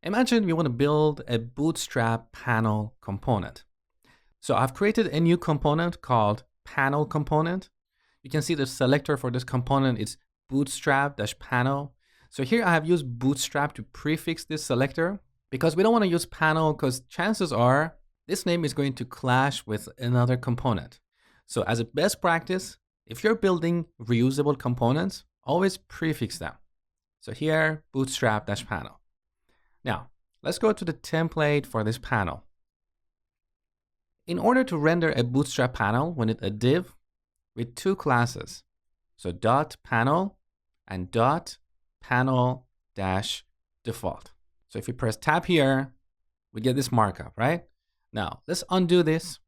Imagine we want to build a bootstrap panel component. So I've created a new component called panel component. You can see the selector for this component is bootstrap-panel. So here I have used bootstrap to prefix this selector because we don't want to use panel because chances are this name is going to clash with another component. So as a best practice, if you're building reusable components, always prefix them. So here, bootstrap-panel. Now, let's go to the template for this panel. In order to render a bootstrap panel, we need a div with two classes. So .panel and .panel-default. So if you press tab here, we get this markup, right? Now, let's undo this.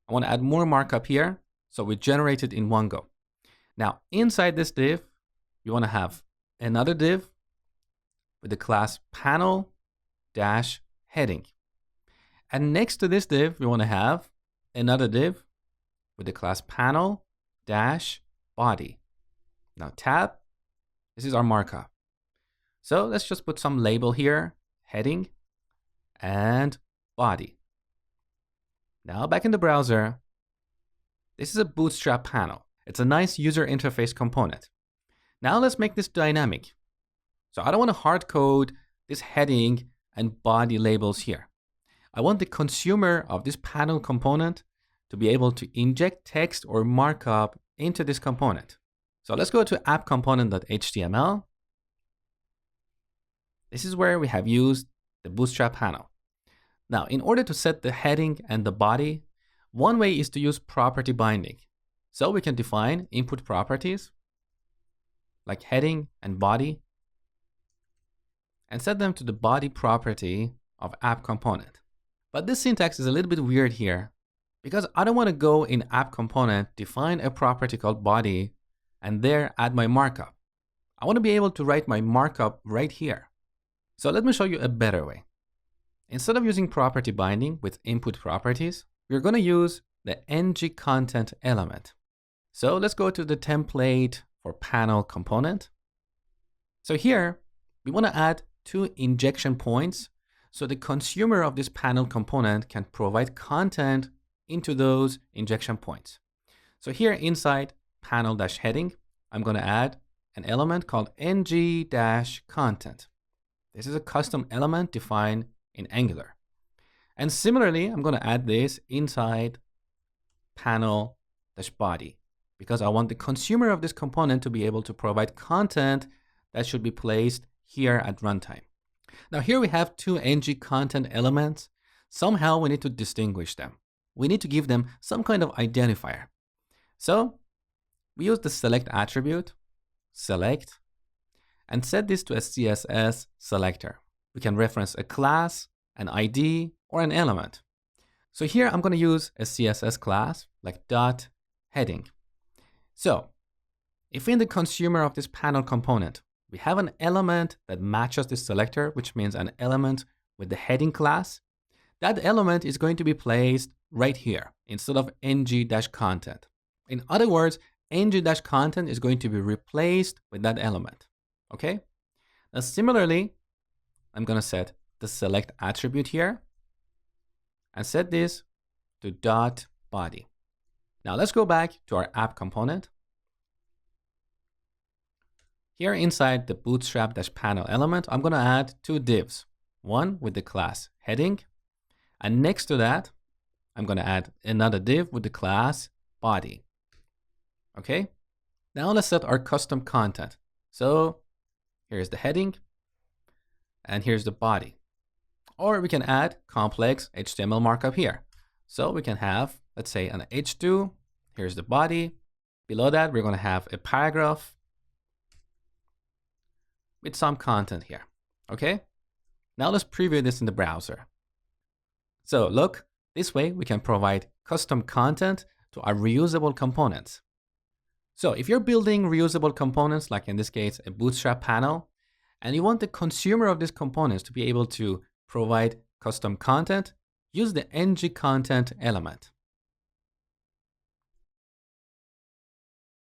I want to add more markup here, so we generate it in one go. Now, inside this div, we want to have another div with the class panel-heading. And next to this div, we want to have another div with the class panel-body. Now tab, this is our markup. So let's just put some label here, heading and body. Now back in the browser, this is a bootstrap panel. It's a nice user interface component. Now let's make this dynamic. So I don't want to hard code this heading and body labels here. I want the consumer of this panel component to be able to inject text or markup into this component. So let's go to app-component.html. This is where we have used the bootstrap panel. Now, in order to set the heading and the body, one way is to use property binding. So we can define input properties like heading and body and set them to the body property of app component. But this syntax is a little bit weird here because I don't want to go in app component, define a property called body, and there add my markup. I want to be able to write my markup right here. So let me show you a better way. Instead of using property binding with input properties, we're going to use the ngContent element. So let's go to the template for panel component. So here, we want to add two injection points so the consumer of this panel component can provide content into those injection points. So here inside panel-heading, I'm going to add an element called ngContent. This is a custom element defined in Angular. And similarly, I'm going to add this inside panel-body because I want the consumer of this component to be able to provide content that should be placed here at runtime. Now here we have two ngContent elements. Somehow we need to distinguish them. We need to give them some kind of identifier. So we use the select attribute, select, and set this to a CSS selector. We can reference a class, an ID, or an element. So here I'm going to use a CSS class like .heading. So if in the consumer of this panel component, we have an element that matches this selector, which means an element with the heading class, that element is going to be placed right here instead of ng-content. In other words, ng-content is going to be replaced with that element. Okay? Now similarly, I'm going to set the select attribute here and set this to .body. Now let's go back to our app component. Here inside the bootstrap-panel element, I'm going to add two divs, one with the class heading, and next to that, I'm going to add another div with the class body. Okay, now let's set our custom content. So here's the heading, and here's the body. Or we can add complex HTML markup here. So we can have, let's say, an H2, here's the body. Below that, we're going to have a paragraph with some content here. Okay, now let's preview this in the browser. So look, this way we can provide custom content to our reusable components. So if you're building reusable components, like in this case, a bootstrap panel, and you want the consumer of these components to be able to provide custom content, use the ngContent element.